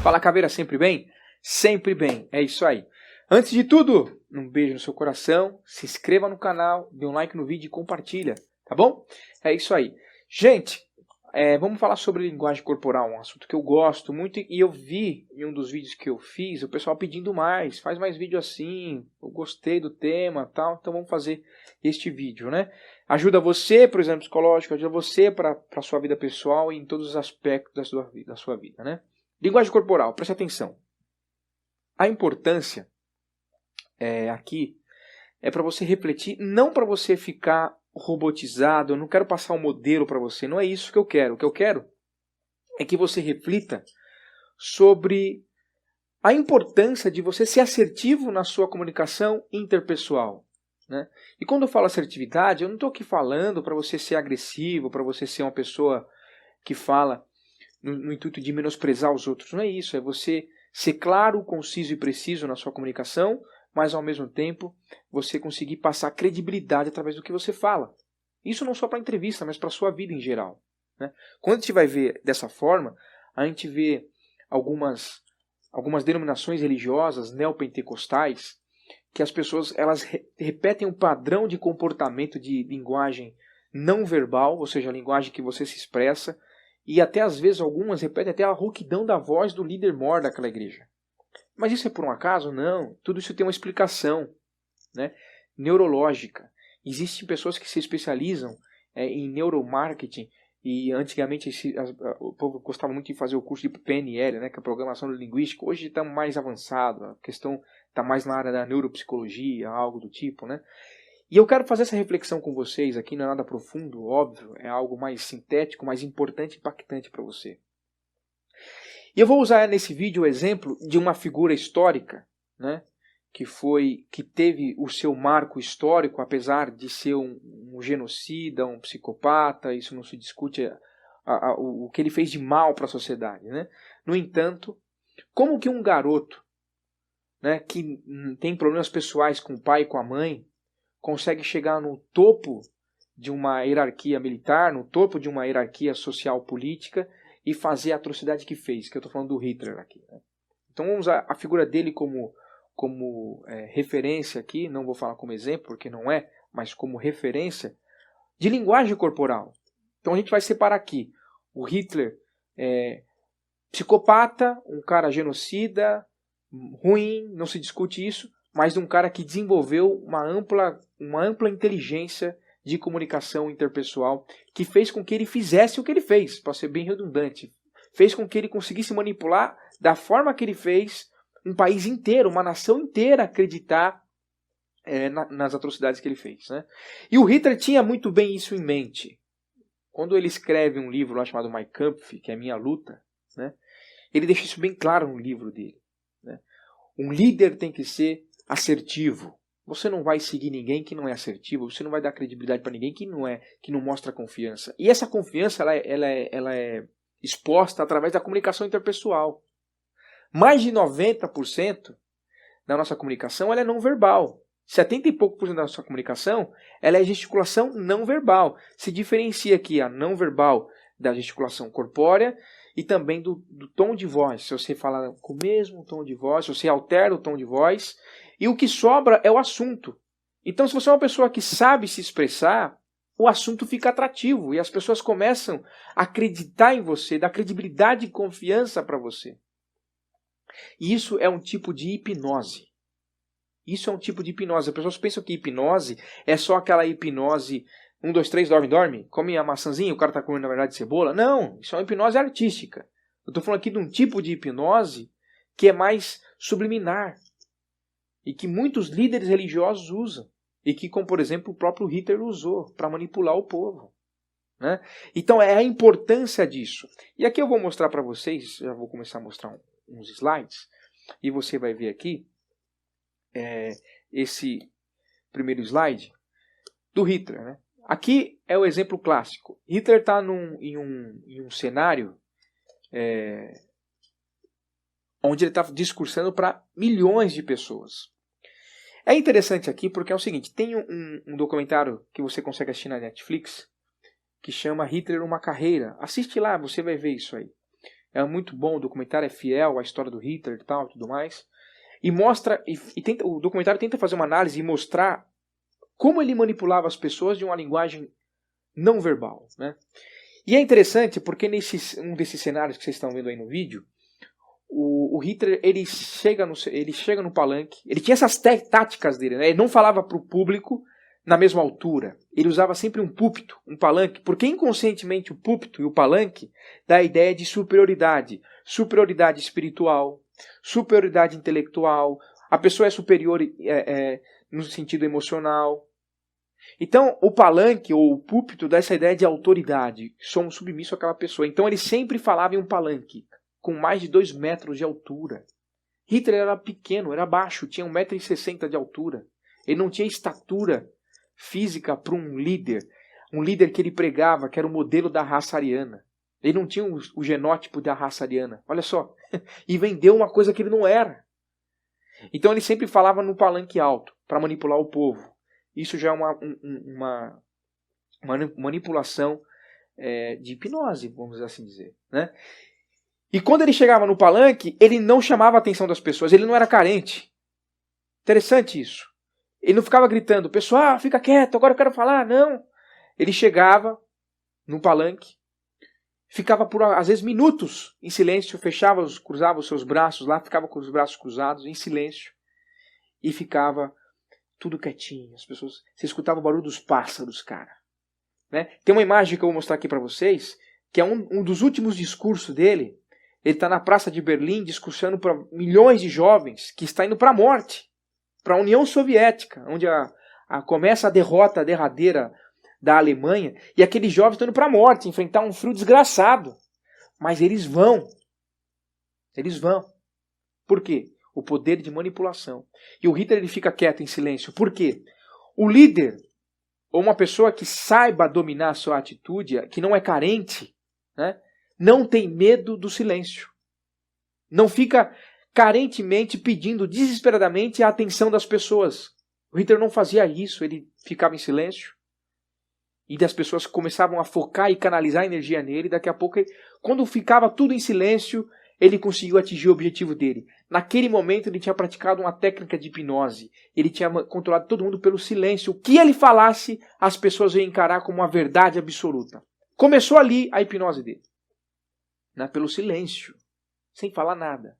Fala, Caveira, sempre bem? Sempre bem, é isso aí. Antes de tudo, um beijo no seu coração, se inscreva no canal, dê um like no vídeo e compartilha, tá bom? É isso aí. Gente, vamos falar sobre linguagem corporal, um assunto que eu gosto muito e eu vi em um dos vídeos que eu fiz, o pessoal pedindo mais, faz mais vídeo assim, eu gostei do tema, tal, então vamos fazer este vídeo, né? Ajuda você, por exemplo, psicológico, ajuda você para a sua vida pessoal e em todos os aspectos da sua vida, né? Linguagem corporal, preste atenção. A importância aqui é para você refletir, não para você ficar robotizado. Eu não quero passar um modelo para você, não é isso que eu quero. O que eu quero é que você reflita sobre a importância de você ser assertivo na sua comunicação interpessoal, né? E quando eu falo assertividade, eu não estou aqui falando para você ser agressivo, para você ser uma pessoa que fala no intuito de menosprezar os outros. Não é isso, é você ser claro, conciso e preciso na sua comunicação, mas ao mesmo tempo você conseguir passar credibilidade através do que você fala. Isso não só para entrevista, mas para a sua vida em geral, né? Quando a gente vai ver dessa forma, a gente vê algumas denominações religiosas neopentecostais que as pessoas elas repetem um padrão de comportamento de linguagem não verbal, ou seja, a linguagem que você se expressa, e até às vezes algumas repetem até a rouquidão da voz do líder mor daquela igreja. Mas isso é por um acaso? Não. Tudo isso tem uma explicação, né, neurológica. Existem pessoas que se especializam em neuromarketing e antigamente o povo gostava muito de fazer o curso de PNL, né, que é a programação linguística. Hoje está mais avançado, a questão está mais na área da neuropsicologia, algo do tipo, né? E eu quero fazer essa reflexão com vocês aqui, não é nada profundo, óbvio, é algo mais sintético, mais importante e impactante para você. E eu vou usar nesse vídeo o exemplo de uma figura histórica, né, que teve o seu marco histórico, apesar de ser um genocida, um psicopata, isso não se discute o que ele fez de mal para a sociedade, né? No entanto, como que um garoto, né, que tem problemas pessoais com o pai e com a mãe, consegue chegar no topo de uma hierarquia militar, no topo de uma hierarquia social política e fazer a atrocidade que fez, que eu estou falando do Hitler aqui, né? Então vamos usar a figura dele como referência aqui, não vou falar como exemplo, porque não é, mas como referência de linguagem corporal. Então a gente vai separar aqui o Hitler psicopata, um cara genocida, ruim, não se discute isso, mas de um cara que desenvolveu uma ampla inteligência de comunicação interpessoal que fez com que ele fizesse o que ele fez, para ser bem redundante. Fez com que ele conseguisse manipular da forma que ele fez um país inteiro, uma nação inteira acreditar nas atrocidades que ele fez, né? E o Hitler tinha muito bem isso em mente. Quando ele escreve um livro lá chamado Mein Kampf, que é a minha luta, né, ele deixa isso bem claro no livro dele, né? Um líder tem que ser assertivo. Você não vai seguir ninguém que não é assertivo, você não vai dar credibilidade para ninguém que não mostra confiança. E essa confiança ela é exposta através da comunicação interpessoal. Mais de 90% da nossa comunicação ela é não verbal. 70 e pouco por cento da nossa comunicação ela é gesticulação não verbal. Se diferencia aqui a não verbal da gesticulação corpórea e também do tom de voz. Se você fala com o mesmo tom de voz, se você altera o tom de voz, e o que sobra é o assunto. Então, se você é uma pessoa que sabe se expressar, o assunto fica atrativo e as pessoas começam a acreditar em você, dar credibilidade e confiança para você. E isso é um tipo de hipnose. Isso é um tipo de hipnose. As pessoas pensam que hipnose é só aquela hipnose 1, 2, 3, dorme, dorme, come a maçãzinha, o cara está comendo na verdade cebola. Não, isso é uma hipnose artística. Eu estou falando aqui de um tipo de hipnose que é mais subliminar e que muitos líderes religiosos usam e que, como por exemplo, o próprio Hitler usou para manipular o povo, né? Então é a importância disso. E aqui eu vou mostrar para vocês, já vou começar a mostrar uns slides, e você vai ver aqui esse primeiro slide do Hitler, né? Aqui é o exemplo clássico. Hitler está em um cenário onde ele está discursando para milhões de pessoas. É interessante aqui porque é o seguinte, tem um documentário que você consegue assistir na Netflix que chama Hitler Uma Carreira. Assiste lá, você vai ver isso aí. É muito bom, o documentário é fiel à história do Hitler e tal, tudo mais. E mostra, o documentário tenta fazer uma análise e mostrar como ele manipulava as pessoas de uma linguagem não verbal, né? E é interessante porque um desses cenários que vocês estão vendo aí no vídeo, o Hitler ele chega no palanque, ele tinha essas táticas dele, né? Ele não falava para o público na mesma altura, ele usava sempre um púlpito, um palanque, porque inconscientemente o púlpito e o palanque dá a ideia de superioridade espiritual, superioridade intelectual, a pessoa é superior no sentido emocional. Então, o palanque ou o púlpito dá essa ideia de autoridade. Somos submissos àquela pessoa. Então, ele sempre falava em um palanque com mais de 2 metros de altura. Hitler era pequeno, era baixo, tinha 1,60 m de altura. Ele não tinha estatura física para um líder que ele pregava, que era o modelo da raça ariana. Ele não tinha o genótipo da raça ariana. Olha só. E vendeu uma coisa que ele não era. Então, ele sempre falava no palanque alto para manipular o povo. Isso já é uma manipulação de hipnose, vamos assim dizer, né? E quando ele chegava no palanque, ele não chamava a atenção das pessoas, ele não era carente. Interessante isso. Ele não ficava gritando, pessoal, fica quieto, agora eu quero falar, não. Ele chegava no palanque, ficava por, às vezes, minutos em silêncio, cruzava os seus braços lá, ficava com os braços cruzados, em silêncio, e ficava tudo quietinho, as pessoas, você escutava o barulho dos pássaros, cara. Né? Tem uma imagem que eu vou mostrar aqui para vocês, que é um dos últimos discursos dele. Ele está na Praça de Berlim discursando para milhões de jovens que está indo para a morte, para a União Soviética, onde começa a derrota derradeira da Alemanha, e aqueles jovens estão indo para a morte, enfrentar um frio desgraçado. Mas eles vão. Eles vão. Por quê? O poder de manipulação. E o Hitler ele fica quieto em silêncio. Por quê? O líder, ou uma pessoa que saiba dominar a sua atitude, que não é carente, né, não tem medo do silêncio. Não fica carentemente pedindo desesperadamente a atenção das pessoas. O Hitler não fazia isso, ele ficava em silêncio. E as pessoas começavam a focar e canalizar a energia nele. Daqui a pouco, quando ficava tudo em silêncio, ele conseguiu atingir o objetivo dele. Naquele momento ele tinha praticado uma técnica de hipnose. Ele tinha controlado todo mundo pelo silêncio. O que ele falasse, as pessoas iam encarar como uma verdade absoluta. Começou ali a hipnose dele. Né? Pelo silêncio. Sem falar nada.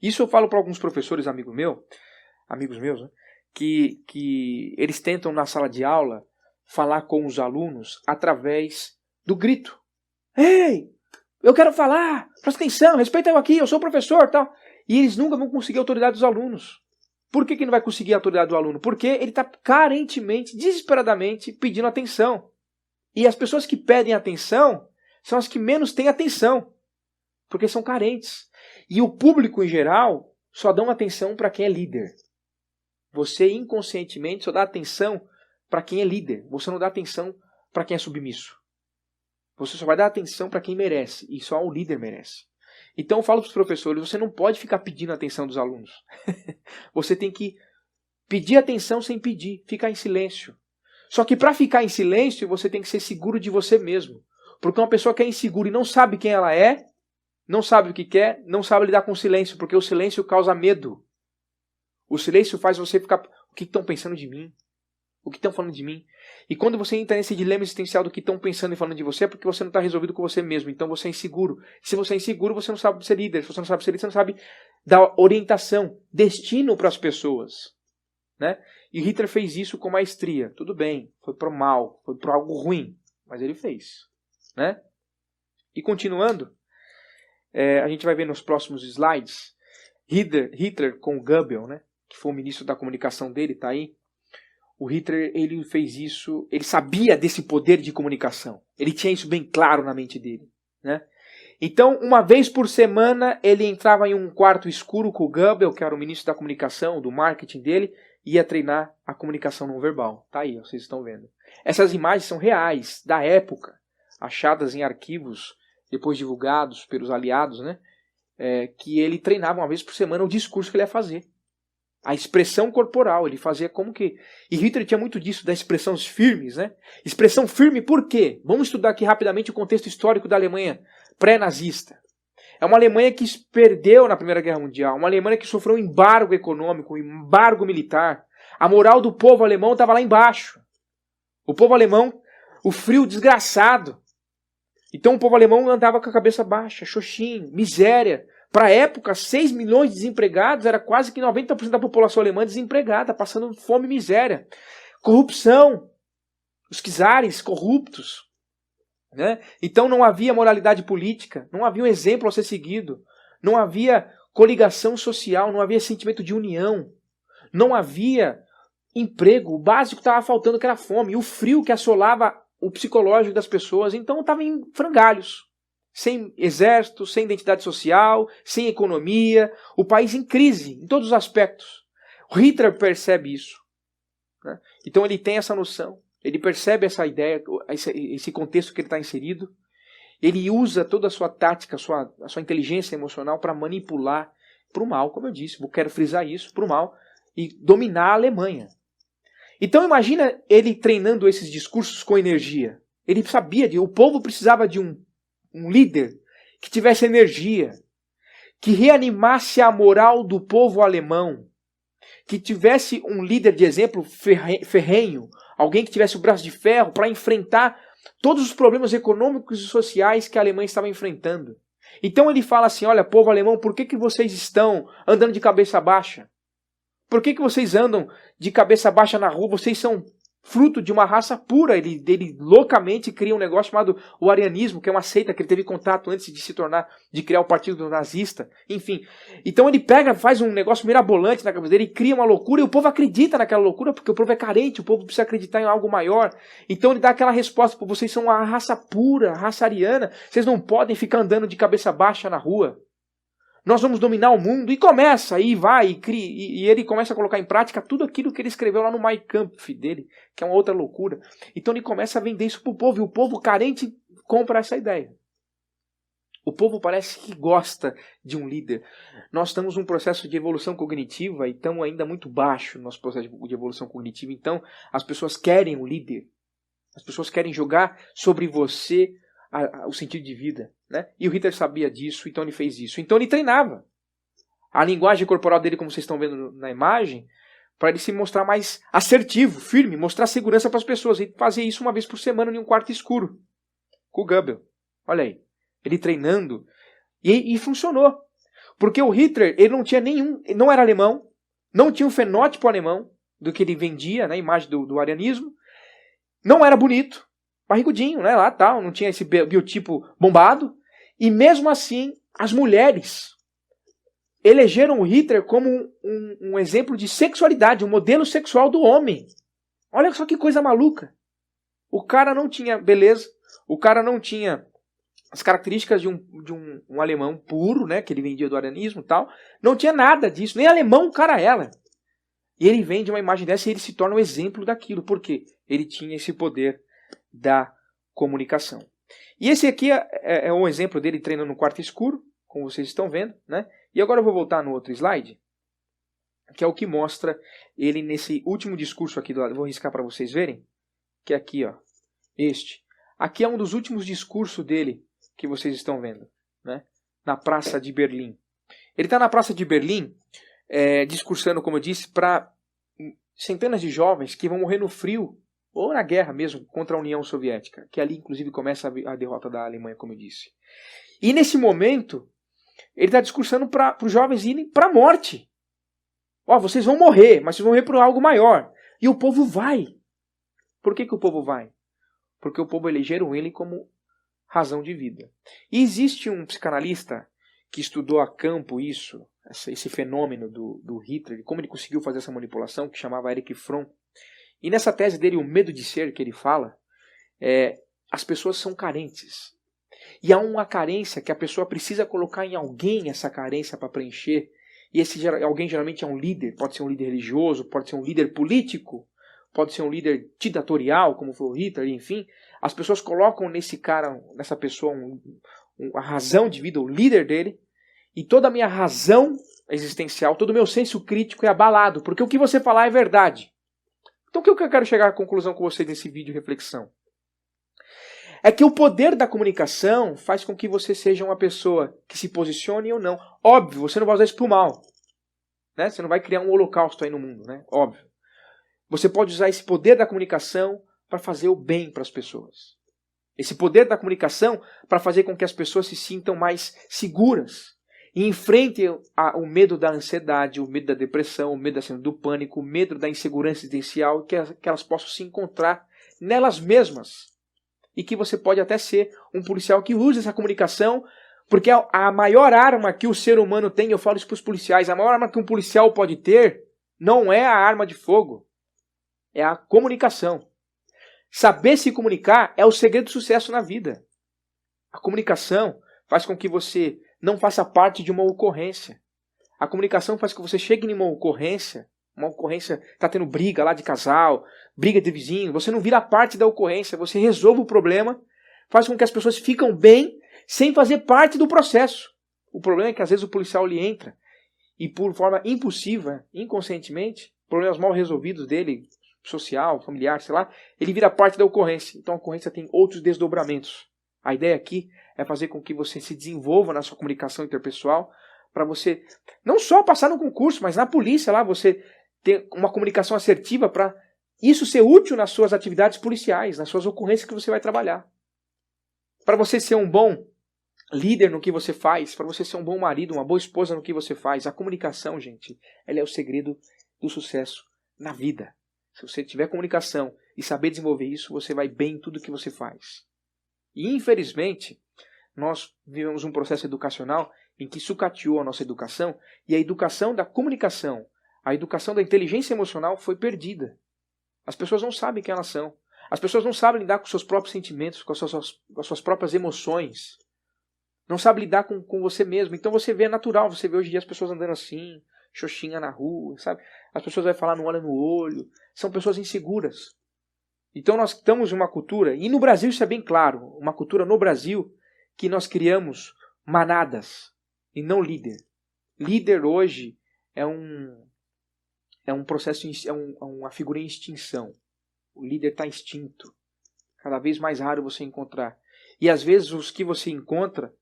Isso eu falo para alguns professores amigos meus, né? que eles tentam na sala de aula falar com os alunos através do grito. Ei! Eu quero falar, presta atenção, respeita eu aqui, eu sou o professor, tal. E eles nunca vão conseguir a autoridade dos alunos. Por que não vai conseguir a autoridade do aluno? Porque ele está carentemente, desesperadamente pedindo atenção. E as pessoas que pedem atenção são as que menos têm atenção. Porque são carentes. E o público em geral só dão atenção para quem é líder. Você inconscientemente só dá atenção para quem é líder. Você não dá atenção para quem é submisso. Você só vai dar atenção para quem merece, e só o líder merece. Então eu falo para os professores, você não pode ficar pedindo a atenção dos alunos. Você tem que pedir atenção sem pedir, ficar em silêncio. Só que para ficar em silêncio, você tem que ser seguro de você mesmo. Porque uma pessoa que é insegura e não sabe quem ela é, não sabe o que quer, não sabe lidar com o silêncio, porque o silêncio causa medo. O silêncio faz você ficar, o que estão pensando de mim? O que estão falando de mim? E quando você entra nesse dilema existencial do que estão pensando e falando de você, é porque você não está resolvido com você mesmo. Então você é inseguro. Se você é inseguro, você não sabe ser líder. Se você não sabe ser líder, você não sabe dar orientação, destino para as pessoas. Né? E Hitler fez isso com maestria. Tudo bem, foi para o mal, foi para algo ruim, mas ele fez. Né? E continuando, a gente vai ver nos próximos slides, Hitler com o Goebbels, né? Que foi o ministro da comunicação dele, está aí. O Hitler, ele fez isso, ele sabia desse poder de comunicação. Ele tinha isso bem claro na mente dele. Né? Então, uma vez por semana, ele entrava em um quarto escuro com o Goebbels, que era o ministro da comunicação, do marketing dele, e ia treinar a comunicação não verbal. Tá aí, vocês estão vendo. Essas imagens são reais, da época, achadas em arquivos, depois divulgados pelos aliados, né? Que ele treinava uma vez por semana o discurso que ele ia fazer. A expressão corporal, ele fazia como que... E Hitler tinha muito disso, das expressões firmes, né? Expressão firme por quê? Vamos estudar aqui rapidamente o contexto histórico da Alemanha pré-nazista. É uma Alemanha que perdeu na Primeira Guerra Mundial, uma Alemanha que sofreu um embargo econômico, um embargo militar. A moral do povo alemão estava lá embaixo. O povo alemão, o frio desgraçado. Então o povo alemão andava com a cabeça baixa, xoxinho, miséria. Para a época, 6 milhões de desempregados, era quase que 90% da população alemã desempregada, passando fome e miséria. Corrupção, os czares corruptos. Né? Então não havia moralidade política, não havia um exemplo a ser seguido, não havia coligação social, não havia sentimento de união, não havia emprego, o básico estava faltando, que era a fome, e o frio que assolava o psicológico das pessoas. Então estava em frangalhos, sem exército, sem identidade social, sem economia, o país em crise, em todos os aspectos. O Hitler percebe isso. Né? Então ele tem essa noção, ele percebe essa ideia, esse contexto que ele está inserido, ele usa toda a sua tática, a sua inteligência emocional para manipular para o mal, como eu disse, quero frisar isso, para o mal, e dominar a Alemanha. Então imagina ele treinando esses discursos com energia. Ele sabia o povo precisava de um líder que tivesse energia, que reanimasse a moral do povo alemão, que tivesse um líder de exemplo ferrenho, alguém que tivesse o braço de ferro para enfrentar todos os problemas econômicos e sociais que a Alemanha estava enfrentando. Então ele fala assim, olha, povo alemão, por que vocês estão andando de cabeça baixa? Por que vocês andam de cabeça baixa na rua? Vocês são fruto de uma raça pura. Ele loucamente cria um negócio chamado o arianismo, que é uma seita que ele teve contato antes de criar o partido nazista. Enfim, então ele faz um negócio mirabolante na cabeça dele, cria uma loucura, e o povo acredita naquela loucura, porque o povo é carente, o povo precisa acreditar em algo maior. Então ele dá aquela resposta, vocês são uma raça pura, raça ariana, vocês não podem ficar andando de cabeça baixa na rua. Nós vamos dominar o mundo, e começa, e vai, e cria, e ele começa a colocar em prática tudo aquilo que ele escreveu lá no Mein Kampf dele, que é uma outra loucura. Então ele começa a vender isso para o povo, e o povo carente compra essa ideia. O povo parece que gosta de um líder. Nós estamos num processo de evolução cognitiva, e estamos ainda muito baixo no nosso processo de evolução cognitiva, então as pessoas querem um líder. As pessoas querem jogar sobre você o sentido de vida, né? E o Hitler sabia disso, então ele fez isso. Então ele treinava a linguagem corporal dele, como vocês estão vendo na imagem, para ele se mostrar mais assertivo, firme, mostrar segurança para as pessoas. Ele fazia isso uma vez por semana em um quarto escuro com o Goebbels. Olha aí, ele treinando, e funcionou, porque o Hitler, ele não tinha não era alemão, não tinha um fenótipo alemão do que ele vendia, né, a imagem do arianismo, não era bonito, barrigudinho, né, lá tal, não tinha esse biotipo bombado, e mesmo assim as mulheres elegeram o Hitler como um exemplo de sexualidade, um modelo sexual do homem. Olha só que coisa maluca. O cara não tinha beleza, o cara não tinha as características de um alemão puro, né, que ele vendia do arianismo e tal, não tinha nada disso, nem alemão o cara era. E ele vende uma imagem dessa e ele se torna um exemplo daquilo, porque ele tinha esse poder da comunicação. E esse aqui é um exemplo dele treinando no quarto escuro, como vocês estão vendo, né? E agora eu vou voltar no outro slide, que é o que mostra ele nesse último discurso aqui do lado. Vou riscar para vocês verem, que é aqui, ó, este. Aqui é um dos últimos discursos dele que vocês estão vendo, né? Na Praça de Berlim. Ele está na Praça de Berlim, discursando, como eu disse, para centenas de jovens que vão morrer no frio ou na guerra mesmo contra a União Soviética, que ali inclusive começa a derrota da Alemanha, como eu disse. E nesse momento, ele está discursando para os jovens irem para a morte. Ó, vocês vão morrer, mas vocês vão morrer por algo maior. E o povo vai. Por que o povo vai? Porque o povo elegeram ele como razão de vida. E existe um psicanalista que estudou a campo esse fenômeno do Hitler, como ele conseguiu fazer essa manipulação, que chamava Erich Fromm. E nessa tese dele, o medo de ser, que ele fala, as pessoas são carentes. E há uma carência que a pessoa precisa colocar em alguém essa carência para preencher. E esse alguém geralmente é um líder, pode ser um líder religioso, pode ser um líder político, pode ser um líder ditatorial, como foi o Hitler, enfim. As pessoas colocam nessa pessoa a razão de vida, o líder dele, e toda a minha razão existencial, todo o meu senso crítico é abalado, porque o que você falar é verdade. Então o que eu quero chegar à conclusão com vocês nesse vídeo de reflexão? É que o poder da comunicação faz com que você seja uma pessoa que se posicione ou não. Óbvio, você não vai usar isso pro mal. Né? Você não vai criar um holocausto aí no mundo, né? Óbvio. Você pode usar esse poder da comunicação para fazer o bem para as pessoas. Esse poder da comunicação para fazer com que as pessoas se sintam mais seguras e enfrentem o medo da ansiedade, o medo da depressão, o medo da síndrome do pânico, o medo da insegurança existencial, que elas possam se encontrar nelas mesmas. E que você pode até ser um policial que use essa comunicação, porque a maior arma que o ser humano tem, eu falo isso para os policiais, a maior arma que um policial pode ter não é a arma de fogo, é a comunicação. Saber se comunicar é o segredo do sucesso na vida. A comunicação faz com que você não faça parte de uma ocorrência. A comunicação faz com que você chegue em uma ocorrência, está tendo briga lá de casal, briga de vizinho, você não vira parte da ocorrência, você resolve o problema, faz com que as pessoas ficam bem sem fazer parte do processo. O problema é que às vezes o policial ele entra e por forma impulsiva, inconscientemente, problemas mal resolvidos dele, social, familiar, sei lá, ele vira parte da ocorrência. Então a ocorrência tem outros desdobramentos. A ideia aqui é fazer com que você se desenvolva na sua comunicação interpessoal, para você não só passar no concurso, mas na polícia lá, você ter uma comunicação assertiva para isso ser útil nas suas atividades policiais, nas suas ocorrências que você vai trabalhar. Para você ser um bom líder no que você faz, para você ser um bom marido, uma boa esposa no que você faz. A comunicação, gente, ela é o segredo do sucesso na vida. Se você tiver comunicação e saber desenvolver isso, você vai bem em tudo que você faz. E infelizmente, nós vivemos um processo educacional em que sucateou a nossa educação e a educação da comunicação, a educação da inteligência emocional foi perdida. As pessoas não sabem quem elas são. As pessoas não sabem lidar com seus próprios sentimentos, com as suas próprias emoções. Não sabem lidar com você mesmo. Então você vê, é natural, você vê hoje em dia as pessoas andando assim, xoxinha na rua, sabe? As pessoas vão falar no olho no olho. São pessoas inseguras. Então nós estamos em uma cultura, e no Brasil isso é bem claro, uma cultura no Brasil que nós criamos manadas e não líder. Líder hoje é um processo, uma figura em extinção. O líder está extinto. Cada vez mais raro você encontrar. E às vezes os que você encontra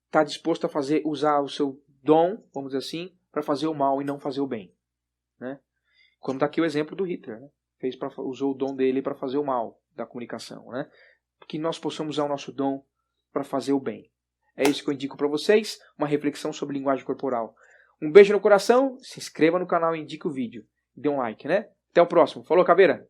está disposto a usar o seu dom, vamos dizer assim, para fazer o mal e não fazer o bem. Né? Como está aqui o exemplo do Hitler. Né? Usou o dom dele para fazer o mal da comunicação. Né? Que nós possamos usar o nosso dom para fazer o bem. É isso que eu indico para vocês, uma reflexão sobre linguagem corporal. Um beijo no coração, se inscreva no canal e indique o vídeo. Dê um like, né? Até o próximo. Falou, Caveira!